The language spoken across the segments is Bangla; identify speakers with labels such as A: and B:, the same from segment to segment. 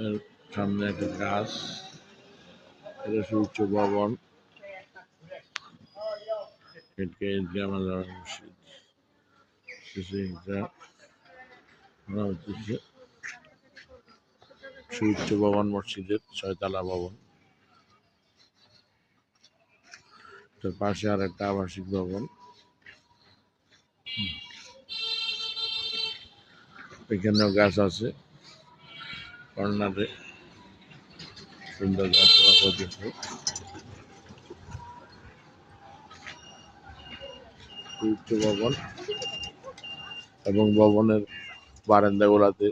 A: এর সামনে একটা গাছ, এটা সূর্য ভবন, ঈদগাহ মসজিদ। হচ্ছে সূর্য ভবন মসজিদের 6 তলা ভবন। তার পাশে আর একটা আবাসিক ভবন। এখানেও গাছ আছে, কর্নারে সুন্দর গাছ করতেছে। সূর্য ভবন এবং ভবনের বারান্দাগুলাতে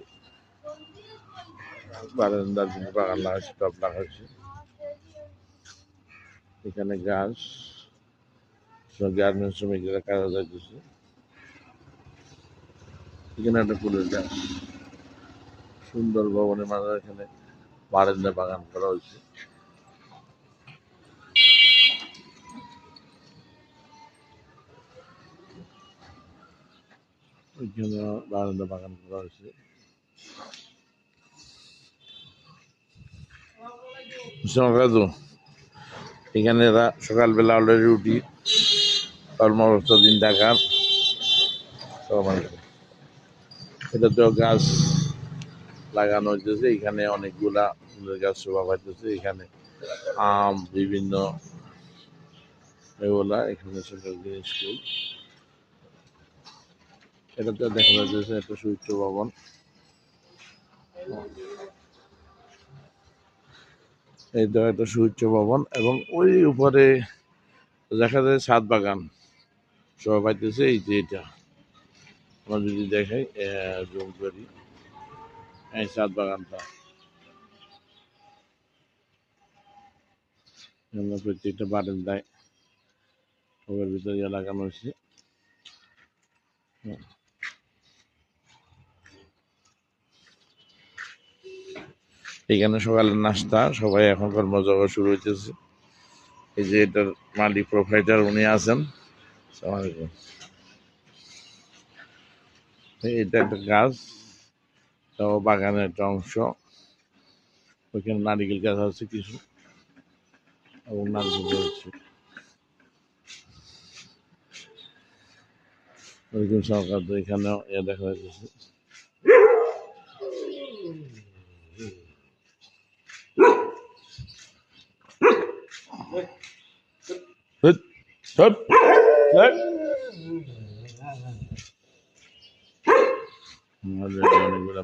A: বারান্দার জন্য বাগান লাগাচ্ছে, টব লাগাচ্ছে। এখানে গাছ, গার্মেন্টস শ্রমিকরা কাজে যাইতেছে। এখানে একটা ফুলের গাছ, সুন্দর ভবনের মাঝে এখানে বারান্দা বাগান করা হয়েছে। ওইখানে বারান্দা বাগান করা হয়েছে। এখানে সকালবেলা অলরেডি রুটি কর্মব্যস্ত দিন থাকার। এটা তো গাছ লাগানো হইতেছে, এখানে অনেকগুলা ফুলের গাছ শোভা পাইতেছে। এখানে আম, বিভিন্ন এগুলা, এখানে স্কুল। এটাতে দেখা যাচ্ছে একটা সূর্য ভবন। এই তো একটা সূর্য ভবন এবং ওই উপরে দেখা যায় ছাদ বাগান শোভা পাইতেছে। এই যে এটা আমরা যদি দেখাই, জুম করি, এই ছাদ বাগানটা প্রত্যেকটা বারান্দায় ওর ভিতরে লাগানো হয়েছে। এখানে সকালের নাস্তা, সবাই এখন কর্মজগৎ শুরু হইতেছে। এই যে এটার মালিক প্রোপ্রাইটার উনি আছেন। এটা একটা গাছ, তাও বাগানের একটা অংশ। ওইখানে নারিকেল গাছ আছে কিছু এবং নারিকেল রয়েছে। ওইরকম সরকার তো এখানেও দেখা যাচ্ছে। অনেকগুলা